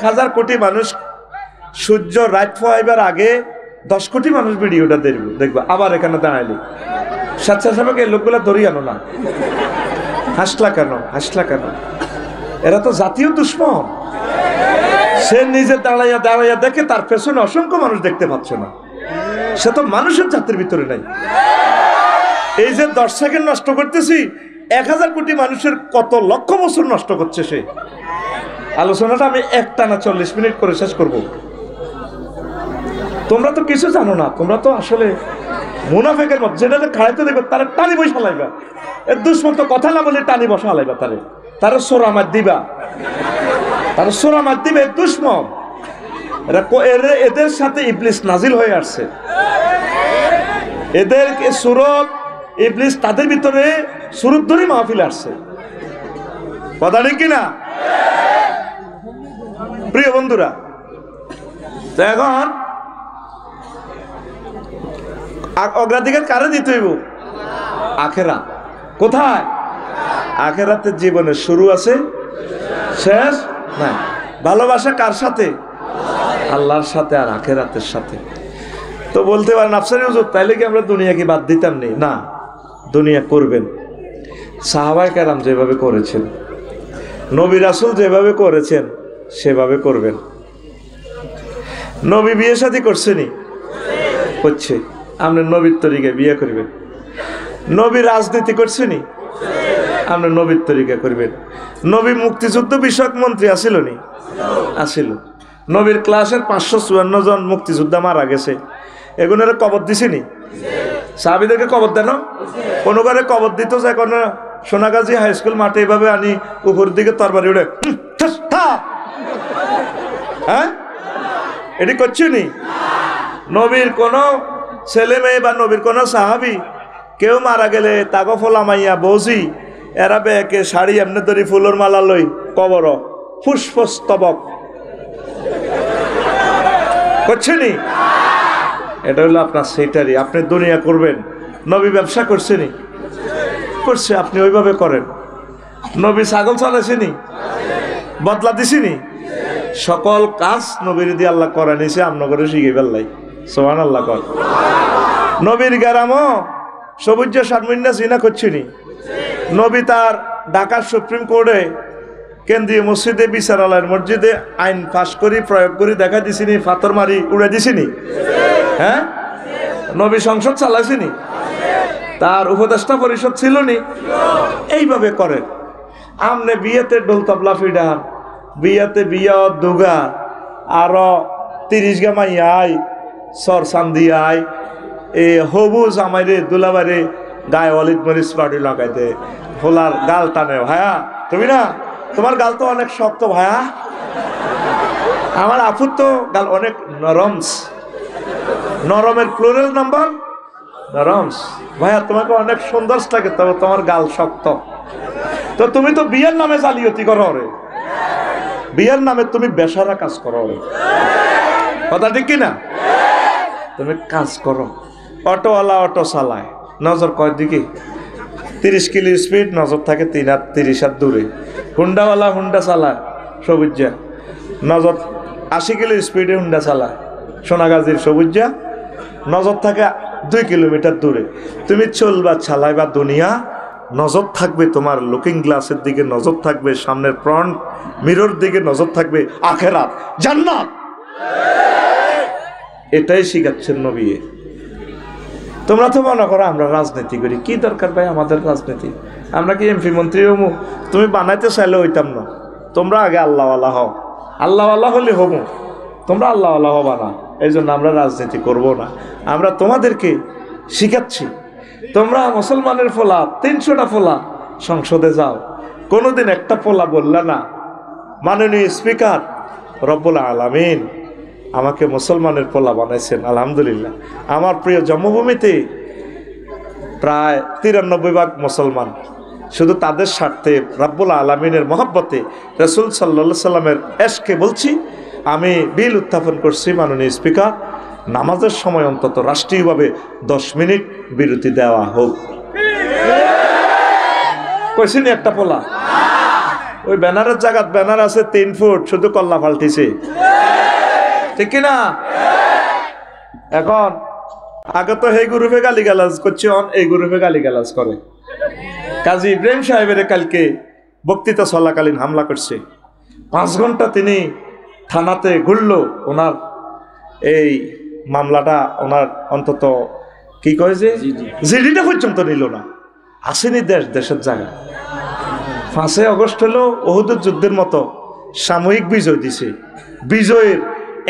Speaker 1: 1000 কোটি মানুষ সূর্য রাত হইবার আগে 10 কোটি মানুষ ভিডিওটা দেখবা। আবার এখানে দাঁড়াইলি স্বেচ্ছাসেবক এই লোকগুলা ধরি আনো না। হাসলা কেন, হাসলা কেন? এরা তো জাতীয় দুশ্মন। সে নিজে দাঁড়াইয়া দাঁড়াইয়া দেখে তার পেছনে অসংখ্য মানুষ দেখতে পাচ্ছে না। সে তো মানুষের জাতির ভিতরে নাই। এই যে 10 সেকেন্ড নষ্ট করতেছি 1000 কোটি মানুষের কত লক্ষ বছর নষ্ট করছে সে। আলোচনাটা আমি একটানা 40 মিনিট করে শেষ করব। তোমরা তো কিছু জানো না, তোমরা তো আসলে মুনাফেকের মত, যেটা খাড়াইতে দেখবে তারা টানি বসা লাইবা। এর দুশ্মন তো কথা না বলে টানি বসা লাইবা, তারা সোরা মার দিবা, তারা সোরা মার দিবে। দুশ্মন এদের সাথে ইবলিস নাজিল হয়ে আসছে। এদের সুরত ইবলিস তাদের ভিতরে সুরত ধরে মাহফিল আসছে। কথা ঠিক কিনা প্রিয় বন্ধুরা? তো এখন অগ্রাধিকার কারে দিতে হইব? আখেরাত। কোথায়? আখেরাতের জীবনের শুরু আছে, শেষ নাই। ভালোবাসা কার সাথে? আল্লাহর সাথে আর আখেরাতের সাথে। তো বলতে পারেন আফসারি হুজুর তাইলে কি আমরা দুনিয়াকে বাদ দিতাম নি? না, দুনিয়া করবেন। সাহাবায়ে কেরাম যেভাবে করেছেন, নবী রাসূল যেভাবে করেছেন সেভাবে করবেন। নবী বিয়ে শাদী করছেনি? করছে। আপনি নবীর তরিকায় বিয়ে করবেন। নবী রাজনীতি করছেনি? আপনি নবীর তরিকা করবেন। নবী মুক্তিযুদ্ধ বিষয়ক মন্ত্রী আসিল নি? আসিল। নবীর ক্লাসের 554 জন মুক্তিযোদ্ধা মারা গেছে, এগুলোর কবর দিছিনি? সাহাবীদেরকে কবর দেন? কোনো করে কবর দিত যে কোনো সোনাগাজী হাই স্কুল মাঠে এইভাবে আনি উপর দিকে তরবারি উঠে, হ্যাঁ এটি করছিনি? নবীর কোনো ছেলে মেয়ে বা নবীর কোনো সাহাবী কেউ মারা গেলে তাগো ফোলা মাইয়া বৌজি এরা বেকে শাড়ি এমনি ধরি ফুলের মালা লই কবর পুষ্পস্তবক করছেনি? এটা হলো আপনার সেটারই। আপনি দুনিয়া করবেন। নবী ব্যবসা করছেনি? করছে। আপনি ওইভাবে করেন। নবী ছাগল চালাইছেনি? বদলা দিছিনি? সকল কাজ নবীর দিয়ে আল্লাহ করা নিছে, আপনাকে শিখে ফেললাই। সুবহানাল্লাহ কর। নবীর গ্রামও সবুজ শারমিনা জিনা করছিনি? নবী তার ঢাকার সুপ্রিম কোর্টে কেন্দ্রীয় মসজিদে বিচারালয়ের মসজিদে আইন পাশ করি প্রয়োগ করি দেখা দিছিনি? পাথর মারি উড়ে দিছিনি? হ্যাঁ, নবী সংসদ চালাইছিনি? তার উপদেষ্টা পরিষদ ছিল নি? এইভাবে করেন। আমনে বিয়েতে ডোল তবলা ফিডান, বিয়াতে বিয়া দুগা, আরো 30 গামাই আই সর চান্দি আই, এ হবু জামাইরে দুলাবারে গায়ে অলিদ মরিচ পাউডার লাগাইতে ফোলার গাল টানে। ভাইয়া তুমি না, তোমার গাল তো অনেক শক্ত ভাইয়া, আমার আপুর তো গাল অনেক নরমস। নরমের plural number norms. ভাইয়া তোমাকে অনেক সুন্দর লাগে, তবে তোমার গাল শক্ত। তো তুমি তো বিয়ের নামে জালিয়াতি করো রে, বিয়ের নামে তুমি বেশারা কাজ করো রে। কথা ঠিক কিনা? তুমি কাজ করো। অটোওয়ালা অটো চালায়, নজর কয় দিকে? 30 কিলো স্পিড, নজর থাকে 30 হাত দূরে। হুন্ডাওয়ালা হুন্ডা চালায় সবুজা, নজর 80 কিলো স্পিডে হুন্ডা চালায় সোনাগাজীর সবুজা, নজর থাকে 2 কিলোমিটার দূরে। তুমি চলবা চালাইবা দুনিয়া, নজর থাকবে তোমার লুকিং গ্লাসের দিকে, নজর থাকবে সামনের ফ্রন্ট মিরর দিকে, নজর থাকবে আখেরাত জান্নাত। এটাই শিখাচ্ছেন নবী। তোমরা তো মনে করো আমরা রাজনীতি করি, কি দরকার ভাই আমাদের রাজনীতি? আমরা কি এমপি মন্ত্রী হমু? তুমি বানাইতে চাইলে হইতাম না। তোমরা আগে আল্লাহওয়ালা হও, আল্লাহওয়ালা হলে হমু, তোমরা আল্লাহওয়ালা হবা না। এই জন্য আমরা রাজনীতি করব না। আমরা তোমাদেরকে শিখাচ্ছি। তোমরা মুসলমানের ফোলা 300টা ফোলা সংসদে যাও, কোনোদিন একটা পোলা বললা না মাননীয় স্পিকার রব্বুল আলামিন আমাকে মুসলমানের পোলা বানাইছেন, আলহামদুলিল্লাহ। আমার প্রিয় জন্মভূমিতে প্রায় 93% মুসলমান। শুধু তাদের স্বার্থে রব্বুল আলামিনের মহব্বতে রাসূল সাল্লাল্লাহু সাল্লামের এশকে বলছি, আমি বিল উত্থাপন করছি মাননীয় স্পিকার, নামাজের সময় অন্তত রাষ্ট্রীয়ভাবে 10 মিনিট বিরতি দেওয়া হোক। কইছিনি একটা পোলা? ওই ব্যানারের জায়গায় ব্যানার আছে 3 ফুট, শুধু কল্লা পাল্টিছে, ঠিক কিনা? এখন আগে তো এই গ্রুপে গালিগালাজ করছে, এই গ্রুপে গালিগালাজ করে। কাজী ইব্রাহিম সাহেবের কালকে বক্তৃতা চলাকালীন হামলা করছে। 5 ঘন্টা তিনি থানাতে ঘুরল, ওনার এই মামলাটা ওনার অন্তত কি কয় যে জিডিটা পর্যন্ত নিল না। আসেনি দেশের জায়গা। 5 আগস্ট হলো ওহুদের যুদ্ধের মতো সাময়িক বিজয় দিছে। বিজয়ের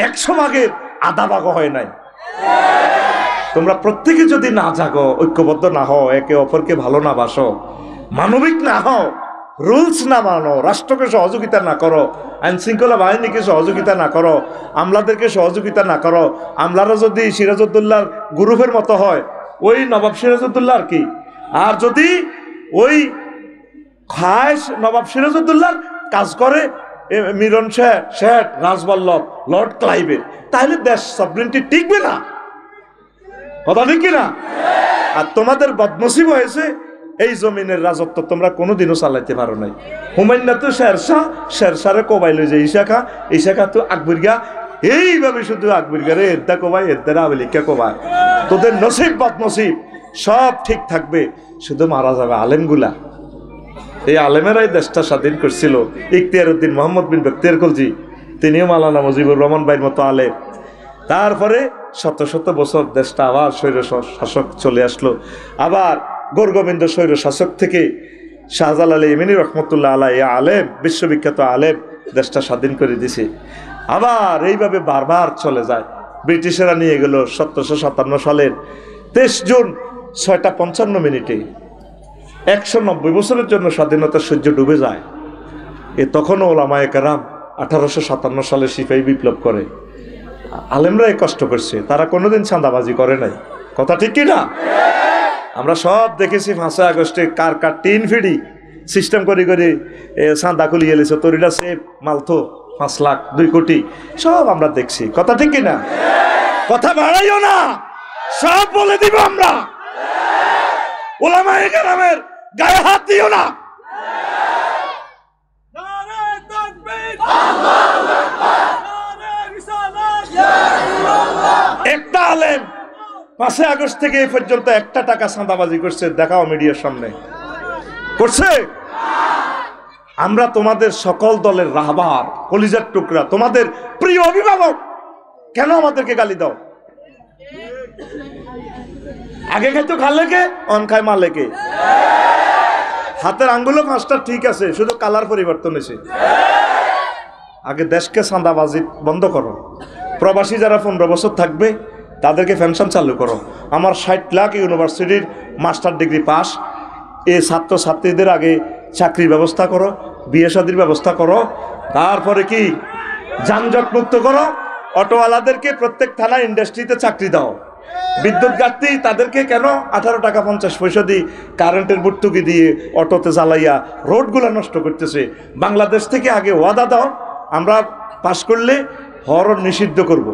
Speaker 1: 100 ভাগের আধা ভাগ হয় নাই। তোমরা প্রত্যেকে যদি না জাগো, ঐক্যবদ্ধ না হও, একে অপরকে ভালো না বাসো, মানবিক না হও, রুলস না মানো, রাষ্ট্রকে সহযোগিতা না করো, আইন শৃঙ্খলা বাহিনীকে সহযোগিতা না করো, আমলাদেরকে সহযোগিতা না করো, আমলারা যদি সিরাজউদ্দৌলার গ্রুপের মতো হয়, ওই নবাব সিরাজউদ্দৌলা আর কি, আর যদি ওই খায়েশ নবাব সিরাজউদ্দৌলার কাজ করে মিরন শেঠ, রাজবল্লভ, লর্ড ক্লাইভের, তাহলে দেশ সভরেন্টি টিকবে না। কথা ঠিক কিনা? আর তোমাদের বদনসিব হয়েছে এই জমিনের রাজত্ব তোমরা কোনোদিনও চালাইতে পারো নাই। হুমায়ুন তো শেরশারে কোবাইল যে ইশাখা তো আকবরগা, এইভাবে শুধু আকবরগারে এদ্দা কোবাই, এদ্দারা আবেলিকা কোবাই। তোদের নসিব বদনসিব সব ঠিক থাকবে, শুধু মারা যাবে আলেমগুলা। এই আলেমেরাই দেশটা স্বাধীন করছিল। ইখতিয়ার উদ্দিন মোহাম্মদ বিন বখতিয়ার খলজি, তিনিও মাওলানা মুজিবুর রহমান ভাইয়ের মতো আলেম। তারপরে শত শত বছর দেশটা আবার স্বৈর শাসক চলে আসলো। আবার গোরগোবিন্দ স্বৈর শাসক থেকে শাহজালাল ইমানি রহমতুল্লাহ আলাই আলেম, বিশ্ববিখ্যাত আলেম, দেশটা স্বাধীন করে দিছে। আবার এইভাবে বারবার চলে যায়। ব্রিটিশেরা নিয়ে গেল 1757 সালের 23 জুন 6:55 190 বছরের জন্য স্বাধীনতার সূর্য ডুবে যায়। তখনও ওলামায়ে কেরাম 1857 সালে সিপাহী বিপ্লব করে। আলেমরাই কষ্ট করছে, তারা কোনোদিন চাঁদাবাজি করে নাই। কথা ঠিক কি না? আমরা সব দেখেছি 5 আগস্টে কার টিন ফিডি সিস্টেম করে চাঁদা খুলিয়ে এলেছে, তরিটা সেফ মালতো 5 লাখ 2 কোটি, সব আমরা দেখছি। কথা ঠিক কি না? কথা বাড়াইও না, সব বলে দিব আমরা। ওলামায়ে কেরামের গায়ে হাত দিও না। একটা আলেম 5 আগস্ট থেকে এই পর্যন্ত 1 টাকা চাঁদাবাজি করছে? দেখাও মিডিয়ার সামনে। করছে? আমরা তোমাদের সকল দলের রাহবার, কলিজার টুকরা, তোমাদের প্রিয় অভিভাবক, কেন আমাদেরকে গালি দাও? আগে খাইতো খালেকে, অন খায় মালেকে। হাতের আঙ্গুলও 5টা ঠিক আছে, শুধু কালার পরিবর্তন হয়েছে। আগে দেশকে চাঁদাবাজি বন্ধ করো। প্রবাসী যারা 15 বছর থাকবে তাদেরকে পেনশন চালু করো। আমার 60 লাখ ইউনিভার্সিটির মাস্টার ডিগ্রি পাস এই ছাত্রছাত্রীদের আগে চাকরির ব্যবস্থা করো, বিয়ে শাদীর ব্যবস্থা করো। তারপরে কি যানজট মুক্ত করো। অটোওয়ালাদেরকে প্রত্যেক থানা ইন্ডাস্ট্রিতে চাকরি দাও। বিদ্যুৎ ঘাটতি তাদেরকে কেন 18 টাকা 50 পয়সা দিই কারেন্টের ভর্তুকি দিয়ে অটোতে জ্বালাইয়া রোডগুলো নষ্ট করতেছে। বাংলাদেশ থেকে আগে ওয়াদা দাও, আমরা পাশ করলে হরন নিষিদ্ধ করব।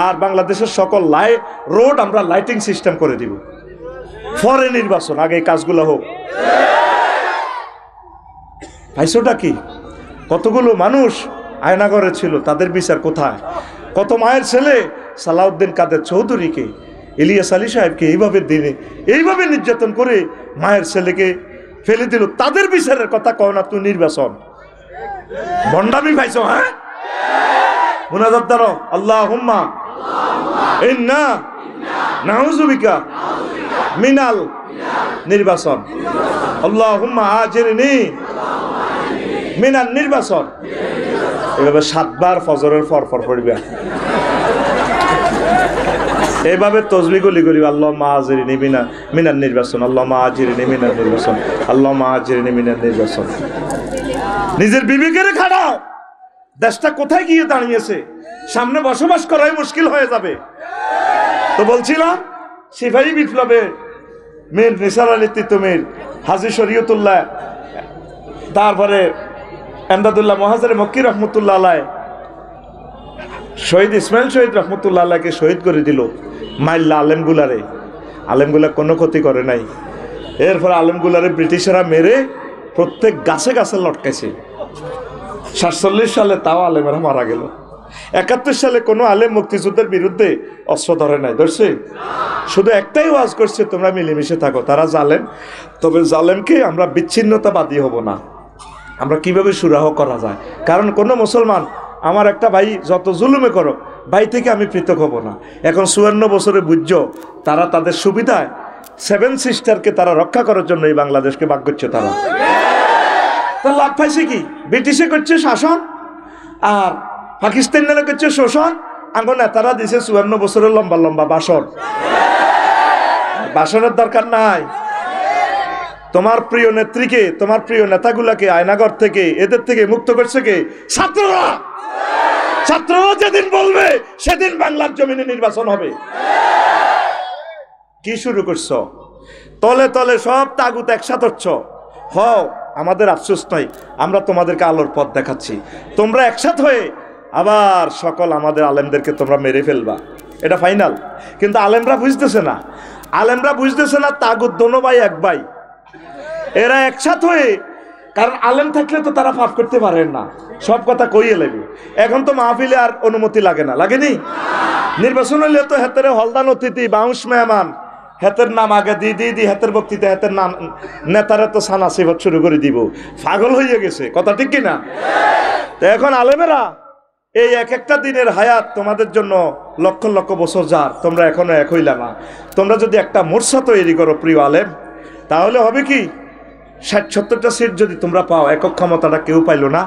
Speaker 1: আর বাংলাদেশের সকল রোড আমরা লাইটিং সিস্টেম করে দিব। পরে নির্বাচন, আগে এই কাজগুলো হোক। পাইছোটা কি? কতগুলো মানুষ আয়নাগরে ছিল, তাদের বিচার কোথায়? কত মায়ের ছেলে সালাউদ্দিন কাদের চৌধুরীকে, ইলিয়াস আলী সাহেবকে এইভাবে নির্যাতন করে মায়ের ছেলেকে ফেলে দিল, তাদের বিচারের কথা কও না তুই? নির্বাচন ভণ্ডামি পাইছো? হ্যাঁ, মুনাজাত দাও, আল্লাহুম্মা ইন্না নাউযুবিকা মিনাল নির্বাচন, আল্লাহুম্মা আজিরনি মিনাল নির্বাচন। এভাবে 7 বার ফজরের পর পড়বে। এইভাবে তসবি গুলি করি, আল্লাহ মা আজিরিনি মিনার নির্বাচন, আল্লাহ মা আজিরিনি মিনার নির্বাচন, আল্লাহ মা আজিরিনি মিনার নির্বাচন। নিজের বিবেকের খাড়াও, দেশটা কোথায় গিয়ে দাঁড়িয়েছে, সামনে বসবাস করাই মুশকিল হয়ে যাবে। তো বলছিলাম সিপাহী বিপ্লবে মীর নিসার আলী তিতুমির, হাজী শরীয়তুল্লাহ, তারপরে এমদাদুল্লাহ মহাজারে মক্কি রহমতুল্লাহ আলাইহ, শহীদ ইসমাইল শহীদ রহমতুল্লাহ আলাইহকে শহীদ করে দিল মাইল্লা আলেমগুলারে। আলেমগুলা কোনো ক্ষতি করে নাই। এরপর আলেমগুলারে ব্রিটিশরা মেরে প্রত্যেক গাছে গাছে লটকাইছে। 47 সালে তাও আলেমেরা মারা গেল। 71 সালে কোনো আলেম মুক্তিযুদ্ধের বিরুদ্ধে অস্ত্র ধরে নাই, ধরছে? শুধু একটাই ওয়াজ করছে, তোমরা মিলেমিশে থাকো। তারা জালেম, তবে জালেমকে আমরা বিচ্ছিন্নতাবাদী হব না। আমরা কিভাবে সুরাহ করা যায়, কারণ কোনো মুসলমান আমার একটা ভাই যত জুলুমে করো, ভাই থেকে আমি পৃথক হব না। এখন 54 বছরে বুঝছ তারা তাদের সুবিধায় 7 সিস্টারকে তারা রক্ষা করার জন্য এই বাংলাদেশকে ভাগ করছে। তারা তার লাভ পাইছে কি? ব্রিটিশে করছে শাসন, আর পাকিস্তান করছে শোষণ। আঙ্গো নেতারা দিছে 54 বছরের লম্বা লম্বা ভাষণ। ভাষণের দরকার নাই। তোমার প্রিয় নেত্রীকে, তোমার প্রিয় নেতাগুলাকে আয়নাগর থেকে, এদের থেকে মুক্ত করছে কে? ছাত্ররা। ছাত্ররা যেদিন বলবে সেদিন বাংলার জমিনে নির্বাচন হবে। কি শুরু করছো? তলে তলে সব তাগুত একসাথে হচ্ছ। হও, আমাদের আফসোস নাই, আমরা তোমাদেরকে আলোর পথ দেখাচ্ছি। তোমরা একসাথ হয়ে আবার সকল আমাদের আলেমদেরকে তোমরা মেরে ফেলবা, এটা ফাইনাল। কিন্তু আলেমরা বুঝতেছে না, আলেমরা বুঝতেছে না তাগুত দোনো ভাই এক ভাই। এরা একসাথ হয়ে, কারণ আলেম থাকলে তো তারা পাপ করতে পারেন না, সব কথা কইয়ে লাগবে। এখন তো মাহফিলে আর অনুমতি লাগে না, লাগেনি? নির্বাচন হইলে তো হেতের হলদান অতিথি, বাউন্স মেহমান, হেতের নাম আগে দি হেতের বক্তৃতা, হেতের নাম নেতারা তো সানা সেবত শুরু করে দিব। পাগল হয়ে গেছে, কথা ঠিক কিনা? তো এখন আলেমেরা এই এক একটা দিনের হায়াত তোমাদের জন্য লক্ষ লক্ষ বছর যার, তোমরা এখনো এক হইলা না। তোমরা যদি একটা মোর্চা তৈরি করো প্রিয় আলেম, তাহলে হবে কি, 60-70টা সিট যদি তোমরা পাও, একক ক্ষমতাটা কেউ পাইলো না,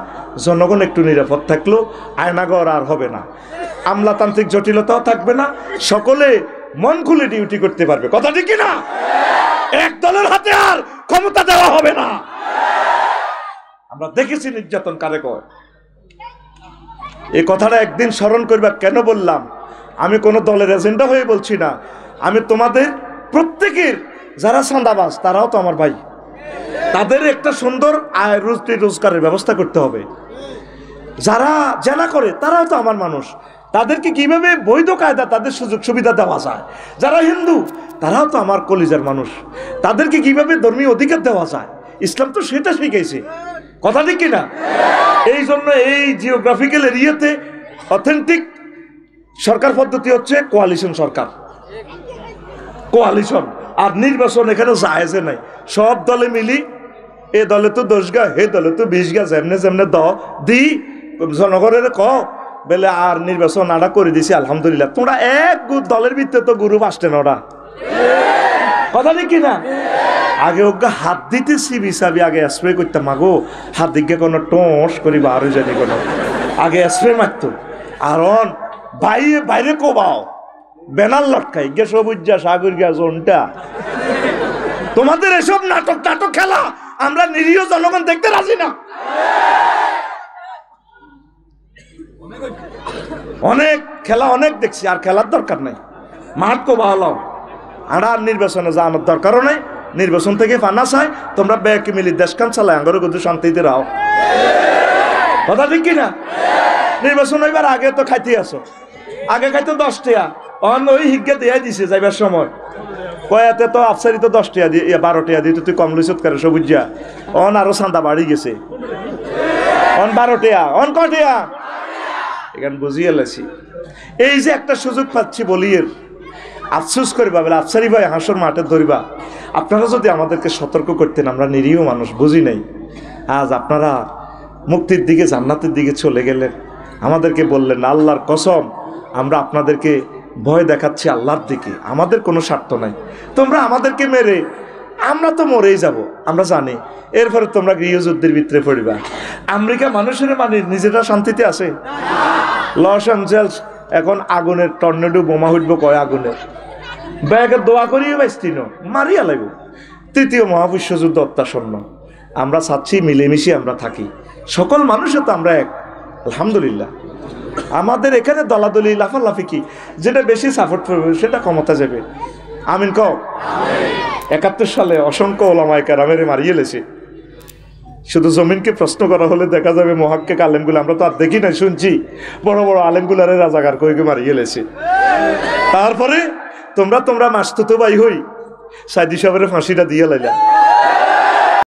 Speaker 1: জনগণ একটু নিরাপদ থাকলো, আয়নাগর আর হবে না, আমলাতান্ত্রিক জটিলতাও থাকবে না, সকলে মন খুলে ডিউটি করতে পারবে, কথা ঠিক কিনা? এক দলের হাতে আর ক্ষমতা দেওয়া হবে না। আমরা দেখেছি নির্যাতন কারে কয়। এই কথাটা একদিন স্মরণ করবা। কেন বললাম? আমি কোনো দলের এজেন্ডা হয়ে বলছি না, আমি তোমাদের প্রত্যেকের যারা চাঁদাবাজ তারাও তো আমার ভাই, তাদের একটা সুন্দর আয় রুজি রোজগারের ব্যবস্থা করতে হবে। যারা জেনা করে তারাও তো আমার মানুষ, তাদেরকে কিভাবে বৈধ কায়দা তাদের সুযোগ সুবিধা দেওয়া যায়। যারা হিন্দু তারাও তো আমার কলিজার মানুষ, তাদেরকে কিভাবে ধর্মীয় অধিকার দেওয়া যায়, ইসলাম তো সেটা শিখাইছে, কথা ঠিক কিনা? এই জন্য এই জিওগ্রাফিক্যাল এরিয়াতে অথেন্টিক সরকার পদ্ধতি হচ্ছে কোয়ালিশন সরকার, কোয়ালিশন। আর নির্বাচন এখানে জায়েজে নাই, সব দলে মিলি, এ দলে তো 10 গা, হে দলে তো 20 গা, যেমনে যেমনে দি জনগণের ক বেলে আর নির্বাচন আড়া করে দিছি আলহামদুলিল্লাহ। তোমরা এক দলের ভিতরে তো গুরু 5টা 9টা, কথা ঠিক কিনা? আগে ওকে হাত দিতে সিবি সাবি আগে স্প্রে করতাম, মাগো হাত দিকে কোনো টোস করি বা আরো জানি কোনো, আগে স্প্রে মারতো। আর বাইরে কোবাও ব্যানার লটকাই গে সবুজ যা সাগর গা জোনটা। তোমাদের এসব নাটক খেলা আমরা নিরীহ জনগণ দেখতে রাজি না। অনেক খেলা অনেক দেখছি, আর খেলার দরকার নাই। মাঠ কোবাও আর নির্বাচনে যাওয়ার দরকারও নাই। নির্বাচন থেকে ফানা চাই, তোমরা ব্যাগ মিলি দেশখান চালাই আঙ্গরে কিন্তু শান্তিতে রাও, কথা ঠিক কিনা? নির্বাচন হইবার আগে তো খাইতে আসো, আগে খাইতো 10 টাকা, ওই হিজ্ঞা দিয়ে দিছে যাইবার সময় কয়াতে তো আফসারি তো 10 টাকা দিয়ে 12 টাকা দিয়ে তুই কম লইছত করে সবুজিয়া, আরো চান্দা বাড়ি গেছে, 12 টাকা, কয় টাকা এখানে বুঝিয়ে লেছি। এই যে একটা সুযোগ পাচ্ছি বলিয়ে আফসোস করিবা বলে আফসারি ভাই হাসর মাঠে ধরিবা। আপনারা যদি আমাদেরকে সতর্ক করতেন, আমরা নিরীহ মানুষ বুঝি নাই, আজ আপনারা মুক্তির দিকে জান্নাতের দিকে চলে গেলেন। আমাদেরকে বললেন আল্লাহর কসম আমরা আপনাদেরকে ভয় দেখাচ্ছি আল্লাহর দিকে, আমাদের কোনো স্বার্থ নাই, তোমরা আমাদেরকে মেরে আমরা তো মরেই যাব আমরা জানি, এরপরে তোমরা গৃহযুদ্ধের ভিতরে পড়িবা। আমেরিকা মানুষের মানে নিজেরা শান্তিতে আছে, লস অ্যাঞ্জেলস এখন আগুনের টর্নেডো বোমা উঠবো কয় আগুনের ব্যাগে দোয়া করিয়ে বাইস্তিন মারিয়া লাগব। তৃতীয় মহাবিশ্বযুদ্ধ অত্যাসন্ন। আমরা চাচ্ছি মিলেমিশে আমরা থাকি, সকল মানুষও তো আমরা এক, আলহামদুলিল্লাহ। আমাদের এখানে দলাদলি লাফালাফি কি, যেটা বেশি সাপোর্ট করবে সেটা ক্ষমতা যাবে। আমিন কও। 71 সালে অসংখ্য ওলামায়ে কেরামের মারিয়ে লেছে। শুধু জমিনকে প্রশ্ন করা হলে দেখা যাবে মহাক্কিক আলেমগুলো, আমরা তো আর দেখি না, শুনছি বড় বড় আলেমগুলারে রাজাকার কইকে মারিয়ে লেছে। তারপরে তোমরা মাসতুতো ভাই হই সাইদি সাহেবের ফাঁসিটা দিয়ে লাইলা।